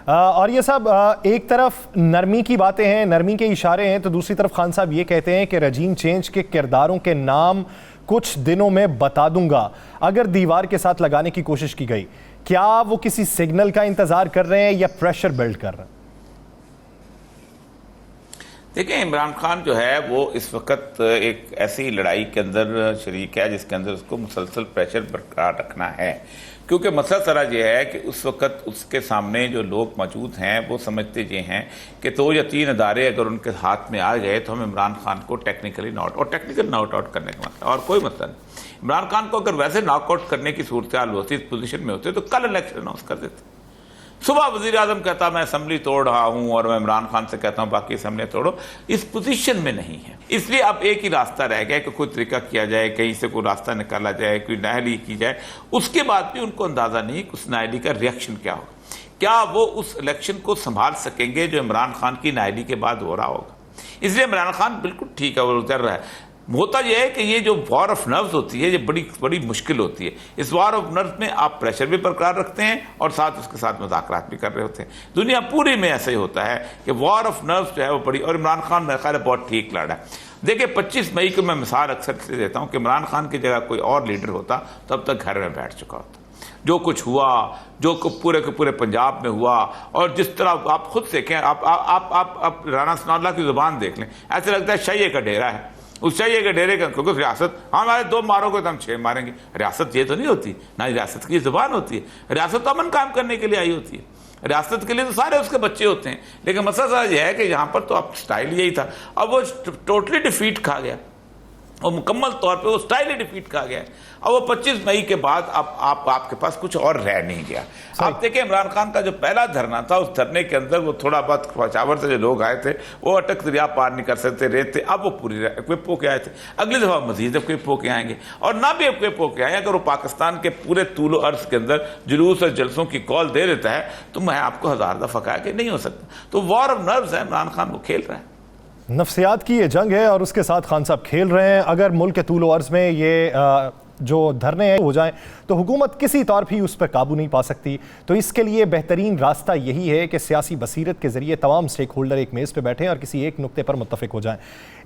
और ये साहब, एक तरफ नरमी की बातें हैं, नरमी के इशारे हैं, तो दूसरी तरफ खान साहब ये कहते हैं कि रजीम चेंज के किरदारों के नाम कुछ दिनों में बता दूंगा अगर दीवार के साथ लगाने की कोशिश की गई। क्या वो किसी सिग्नल का इंतजार कर रहे हैं या प्रेशर बिल्ड कर रहे हैं? देखिए, इमरान खान जो है वो इस वक्त एक ऐसी लड़ाई के अंदर शरीक है जिसके अंदर उसको मुसलसल प्रेशर बरकरार रखना है, क्योंकि मसला सारा ये है कि उस वक्त उसके सामने जो लोग मौजूद हैं वो समझते ये हैं कि 2 या 3 इदारे अगर उनके हाथ में आ गए तो हम इमरान खान को टेक्निकली टेक्निकल नॉट आउट करने का मतलब और कोई मतलब नहीं। इमरान खान को अगर वैसे नॉकआउट करने की सूरत हाल होती, इस पोजीशन में होते, तो कल इलेक्शन अनाउंस कर देते। सुबह वजीर आजम कहता मैं असम्बली तोड़ रहा हूं और मैं इमरान खान से कहता हूं बाकी असम्बली तोड़ो। इस पोजीशन में नहीं है, इसलिए अब एक ही रास्ता रह गया कि कोई तरीका किया जाए, कहीं से कोई रास्ता निकाला जाए, कोई नाअहली की जाए। उसके बाद भी उनको अंदाजा नहीं कि उस नाअहली का रिएक्शन क्या होगा, क्या वो उस इलेक्शन को संभाल सकेंगे जो इमरान खान की नाअहली के बाद हो रहा होगा। इसलिए इमरान खान बिल्कुल ठीक है, वो उतर रहा है। होता यह है कि ये जो वॉर ऑफ नर्व्स होती है ये बड़ी मुश्किल होती है। इस वॉर ऑफ नर्व्स में आप प्रेशर भी बरकरार रखते हैं और साथ उसके साथ मुज़ाकरात भी कर रहे होते हैं। दुनिया पूरी में ऐसा ही होता है कि वॉर ऑफ नर्व्स जो है वो बड़ी, और इमरान खान मेरा ख्याल है बहुत ठीक लड़ा है। देखिए, 25 मई को मैं मिसाल अक्सर देता हूँ कि इमरान खान की जगह कोई और लीडर होता तो अब तक घर में बैठ चुका होता। जो कुछ हुआ, जो पूरे के पूरे पंजाब में हुआ, और जिस तरह आप खुद देखें, आप राना सनाउल्लाह की जुबान देख लें, ऐसे लगता है शैये का डेरा है। उस चाहिए कि डेरे का, क्योंकि रियासत हमारे 2 मारोगे तो हम 6 मारेंगे। रियासत ये तो नहीं होती ना, रियासत की जुबान होती है। रियासत तो अमन कायम करने के लिए आई होती है, रियासत के लिए तो सारे उसके बच्चे होते हैं। लेकिन मसला सारा यह है कि यहाँ पर तो अब स्टाइल यही था, अब वो टोटली डिफीट खा गया और मुकम्मल तौर पे वो स्टाइल ही डिफीट खा गया। अब वो 25 मई के बाद अब आपके पास कुछ और रह नहीं गया। आप देखिए, इमरान खान का जो पहला धरना था, उस धरने के अंदर वो थोड़ा बहुत पचावर से जो लोग आए थे वो अटक दरिया पार नहीं कर सकते, रेत थे। अब वो पूरी इक्विप होके आए थे, अगली दफा मजीद इक्विप होके आएंगे, और ना भी इक्विप होके आए, अगर वो पाकिस्तान के पूरे तूलो अर्ज के अंदर जुलूस और जलसों की कॉल दे देता है तो मैं आपको 1000 दफा कहा कि नहीं हो सकता। तो वॉर ऑफ नर्व्स है, इमरान खान वो खेल रहा है, नफ्सियात की ये जंग है और उसके साथ खान साहब खेल रहे हैं। अगर मुल्क के तूलो अर्ज में ये जो धरने हैं हो जाएं तो हुकूमत किसी तौर भी उस पर काबू नहीं पा सकती। तो इसके लिए बेहतरीन रास्ता यही है कि सियासी बसीरत के जरिए तमाम स्टेक होल्डर एक मेज़ पे बैठें और किसी एक नुक्ते पर मुत्तफिक हो जाएं।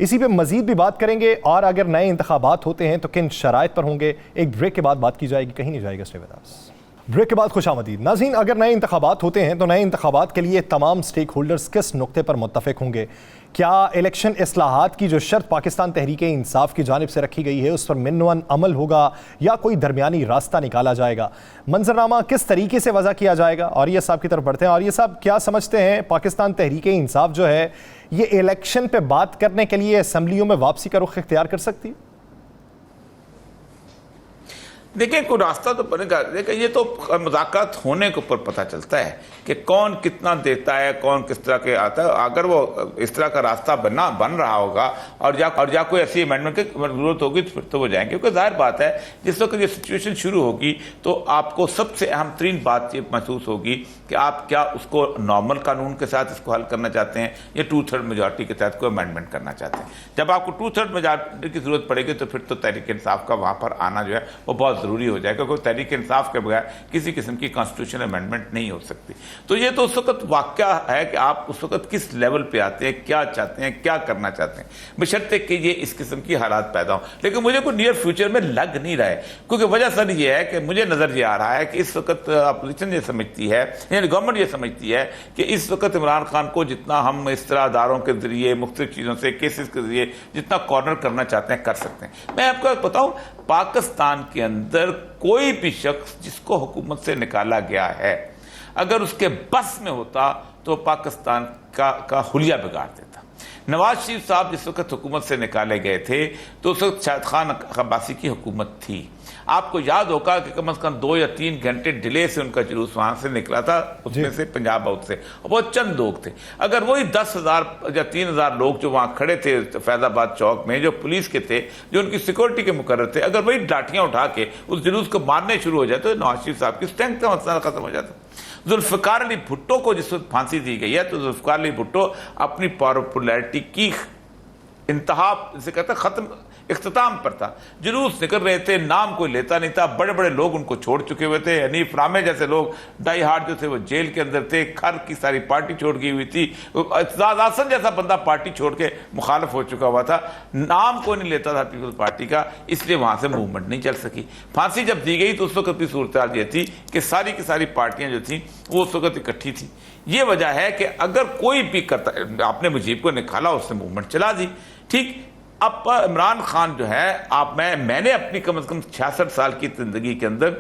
इसी पे मजीद भी बात करेंगे, और अगर नए इंतखाबात होते हैं तो किन शराइत पर होंगे, एक ब्रेक के बाद बात की जाएगी। कहीं नहीं जाएगा, स्टे विद अस। ब्रेक के बाद खुशामदीद नाज़रीन। अगर नए इंतखाबात होते हैं तो नए इंतखाबात के लिए तमाम स्टेक होल्डर्स किस नुक्ते पर मुत्तफिक होंगे? क्या इलेक्शन इस्लाहात की जो शर्त पाकिस्तान तहरीक इंसाफ की जानिब से रखी गई है उस पर मिनवन अमल होगा या कोई दरमियानी रास्ता निकाला जाएगा? मंजरनामा किस तरीके से वज़ा किया जाएगा? और ये साहब की तरफ बढ़ते हैं। और ये साहब, क्या समझते हैं पाकिस्तान तहरीक इंसाफ जो है ये इलेक्शन पे बात करने के लिए असम्बलियों में वापसी का रुख इख्तियार कर सकती है? देखिए, कोई रास्ता तो बनेगा। देखिए, ये तो मुज़ाकरात होने के ऊपर पता चलता है कि कौन कितना देता है, कौन किस तरह के आता है। अगर वो इस तरह का रास्ता बन रहा होगा और या कोई ऐसी अमेंडमेंट की जरूरत होगी तो फिर तो वो जाएंगे। क्योंकि जाहिर बात है, जिस वक्त ये सिचुएशन शुरू होगी तो आपको सबसे अहम तरीन बात ये महसूस होगी कि आप क्या उसको नॉर्मल कानून के साथ इसको हल करना चाहते हैं या 2/3 मेजॉरिटी के तहत कोई अमेंडमेंट करना चाहते हैं। जब आपको 2/3 मेजॉरिटी की जरूरत पड़ेगी तो फिर तो तहरीक इंसाफ का वहाँ पर आना जो है वो बहुत ज़रूरी हो जाएगा, क्योंकि तहरीक इंसाफ के बगैर किसी किस्म की कॉन्स्टिट्यूशनल अमेंडमेंट नहीं हो सकती। तो ये तो उस वक्त वाक़या है कि आप उस वक्त किस लेवल पे आते हैं, क्या चाहते हैं, क्या करना चाहते हैं, बशर्ते कि ये इस किस्म की हालात पैदा हो। लेकिन मुझे कोई नियर फ्यूचर में लग नहीं रहा है, क्योंकि वजह सर ये है कि मुझे नज़र ये आ रहा है कि इस वक्त अपोजिशन ये समझती है, यानी गवर्नमेंट ये समझती है कि इस वक्त इमरान खान को जितना हम इस तरह अदारों के जरिए मुख्तलिफ चीज़ों से केसेस के जरिए जितना कॉर्नर करना चाहते हैं कर सकते हैं। मैं आपको बताऊँ, पाकिस्तान के अंदर कोई भी शख्स जिसको हुकूमत से निकाला गया है अगर उसके बस में होता तो पाकिस्तान का हुलिया बिगाड़ देता। नवाज शरीफ साहब जिस वक्त हुकूमत से निकाले गए थे तो उस वक्त शाहिद खान अब्बासी की हुकूमत थी। आपको याद होगा कि कम से कम 2 या 3 घंटे डिले से उनका जुलूस वहां से निकला था, उसमें से पंजाब हाउस से, और बहुत चंद लोग थे। अगर वही 10,000 या 3,000 लोग जो वहां खड़े थे फैजाबाद चौक में, जो पुलिस के थे, जो उनकी सिक्योरिटी के मुकर्रर थे, अगर वही लाठियां उठा के उस जुलूस को मारने शुरू हो जाए तो नवाज शरीफ साहब की स्ट्रेंथ का मसला खत्म हो जाता। जुल्फिकार अली भुट्टो को जिस वक्त फांसी दी गई है तो जुल्फिकार अली भुट्टो अपनी पॉपुलैरिटी की इंतहा जिसे कहते हैं खत्म इख्तिताम पर था। जुलूस निकल रहे थे, नाम कोई लेता नहीं था, बड़े बड़े लोग उनको छोड़ चुके हुए थे। हनीफ रामे जैसे लोग डाई हार्ड जो थे वो जेल के अंदर थे, खर की सारी पार्टी छोड़ गई हुई थी, आसन जैसा बंदा पार्टी छोड़ के मुखालफ हो चुका हुआ था, नाम कोई नहीं लेता था पीपल्स पार्टी का, इसलिए वहां से मूवमेंट नहीं चल सकी। फांसी जब दी गई तो उस वक्त की सूरत ये थी कि सारी की सारी पार्टियां जो थी वो उस वक्त इकट्ठी थी। ये वजह है कि अगर कोई भी करता, आपने मुजीब को निकाला, उसने मूवमेंट चला दी, ठीक। अब इमरान खान जो है, मैंने अपनी कम से कम 66 साल की जिंदगी के अंदर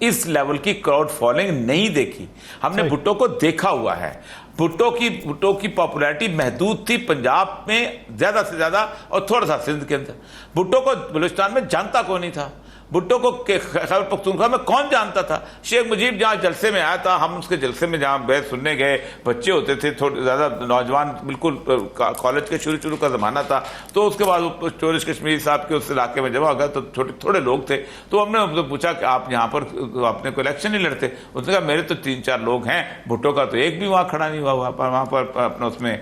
इस लेवल की क्राउड फॉलोइंग नहीं देखी। हमने भुट्टो को देखा हुआ है, भुट्टो की पॉपुलैरिटी महदूद थी पंजाब में ज्यादा से ज्यादा और थोड़ा सा सिंध के अंदर। भुट्टो को बलूचिस्तान में जानता कौन नहीं था, भुट्टो को खैबर पख्तूनख्वा में कौन जानता था। शेख मुजीब जहाँ जलसे में आया था, हम उसके जलसे में जहाँ बहस सुनने गए, बच्चे होते थे, थोड़े ज़्यादा नौजवान, बिल्कुल कॉलेज के शुरू का ज़माना था। तो उसके बाद चौरिश कश्मीर साहब के उस इलाके में जब आ गया तो थोड़े लोग थे, तो हमने उनसे पूछा कि आप यहाँ पर अपने को इलेक्शन नहीं लड़ते। उसने कहा मेरे तो 3-4 लोग हैं, भुट्टो का तो एक भी वहाँ खड़ा नहीं हुआ, वहाँ पर अपना उसमें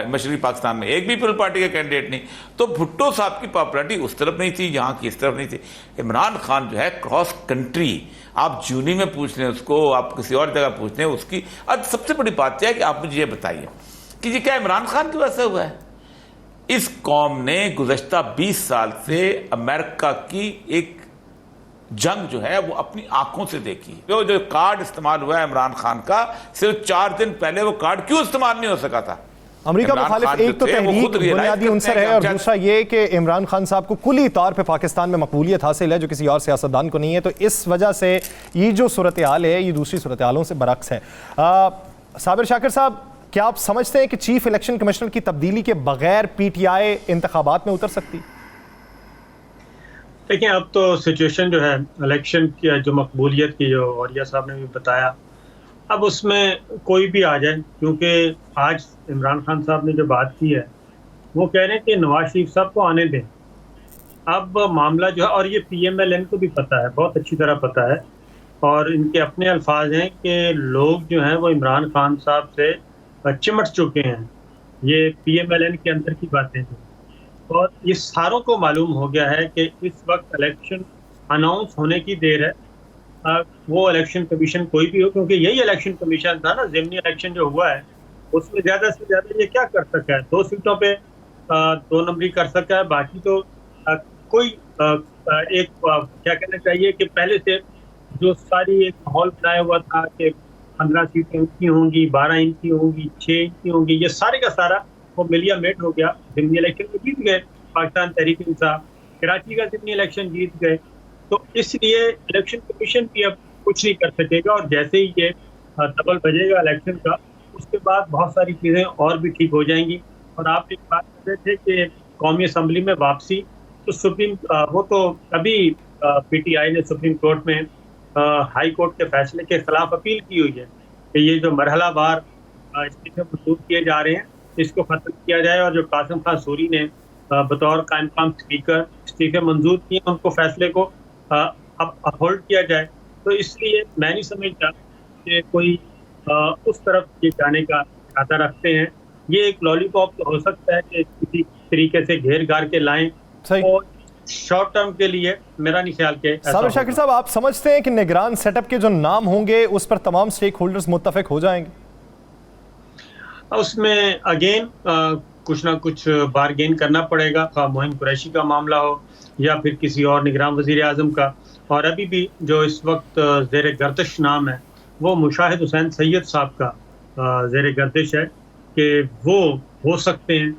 मशरक़ी पाकिस्तान में एक भी पीपल पार्टी का कैंडिडेट नहीं। तो भुट्टो साहब की पॉपुलैरिटी उस तरफ नहीं थी, यहाँ की इस तरफ नहीं थी। इमरान खान जो है क्रॉस कंट्री, आप जूनी में पूछ लें उसको, आप किसी और जगह पूछ लें उसकी। अब सबसे बड़ी बात यह है कि आप मुझे ये बताइए कि ये क्या इमरान खान की वजह से हुआ है? इस कौम ने गुज़श्ता 20 साल से अमेरिका की एक जंग जो है वो अपनी आंखों से देखी। जो कार्ड इस्तेमाल हुआ है इमरान खान का, सिर्फ 4 दिन पहले वो कार्ड क्यों इस्तेमाल नहीं हो सका था? अमेरिका मुखालिफ एक तो तहरीक बुनियादी अंसर है, और दूसरा ये कि इमरान खान साहब को कुली तौर पे पाकिस्तान में मकबूलियत हासिल है जो किसी और सियासतदान को नहीं है। तो इस वजह से ये जो सूरत हाल है ये दूसरी सूरत हालों से बरक्स है। साबिर शाकिर साहब, क्या आप समझते हैं कि चीफ इलेक्शन कमिश्नर की तब्दीली के बगैर PTI इंतखाबात में उतर सकती? देखिए, अब तो सिचुएशन जो है इलेक्शन की, जो मकबूलियत की, जो औरिया साहब ने भी बताया, अब उसमें कोई भी आ जाए, क्योंकि आज इमरान खान साहब ने जो बात की है वो कह रहे हैं कि नवाज शरीफ साहब को आने दें। अब मामला जो है, और ये PMLN को भी पता है, बहुत अच्छी तरह पता है, और इनके अपने अल्फाज हैं कि लोग जो हैं वो इमरान खान साहब से चिमट चुके हैं। ये PMLN के अंदर की बातें हैं, और ये सारों को मालूम हो गया है कि इस वक्त इलेक्शन अनाउंस होने की देर है। वो इलेक्शन कमीशन कोई भी हो, क्योंकि यही इलेक्शन कमीशन था ना, ज़िमनी इलेक्शन जो हुआ है उसमें ज़्यादा से ज़्यादा ये क्या कर सका है, 2 सीटों पे 2 नंबरी कर सका है। बाकी तो कोई एक क्या कहना चाहिए कि पहले से जो सारी एक माहौल बनाया हुआ था कि 15 सीटें इनकी होंगी, 12 इनकी होंगी, 6 इनकी होंगी, ये सारे का सारा वो मिलिया मेट हो गया। ज़िमनी इलेक्शन में जीत गए पाकिस्तान तहरीक इंसाफ, कराची का ज़िमनी इलेक्शन जीत गए। तो इसलिए इलेक्शन कमीशन भी अब कुछ नहीं कर सकेगा, और जैसे ही ये तबल बजेगा इलेक्शन का, उसके बाद बहुत सारी चीज़ें और भी ठीक हो जाएंगी। और आप एक बात कर रहे थे कि कौमी असम्बली में वापसी, तो सुप्रीम वो तो अभी PTI ने सुप्रीम कोर्ट में हाई कोर्ट के फैसले के खिलाफ अपील की हुई है कि ये जो मरहलावार इस्तीफे मंजूर किए जा रहे हैं इसको ख़त्म किया जाए, और जो कासिम खान सूरी ने बतौर कायम मकाम स्पीकर इस्तीफे मंजूर किए उनको फैसले को अपहोल्ड किया जाए। तो इसलिए मैं नहीं समझता कि कोई उस तरफ ये जाने का इरादा रखते हैं। ये एक लॉलीपॉप तो हो सकता है कि किसी तरीके से घेर घार के लाएं, और शॉर्ट टर्म के लिए मेरा नहीं ख्याल के। साबिर शाकिर साहब, आप समझते हैं कि निगरान सेटअप के जो नाम होंगे उस पर तमाम स्टेक होल्डर्स मुत्तफिक हो जाएंगे? उसमें अगेन कुछ ना कुछ बारगेन करना पड़ेगा, मोहिन कुरैशी का मामला हो या फिर किसी और निगरान वज़ीर आज़म का। और अभी भी जो इस वक्त ज़ेर गर्दिश नाम है वो मुशाहिद हुसैन सैयद साहब का ज़ेर गर्दिश है कि वो हो सकते हैं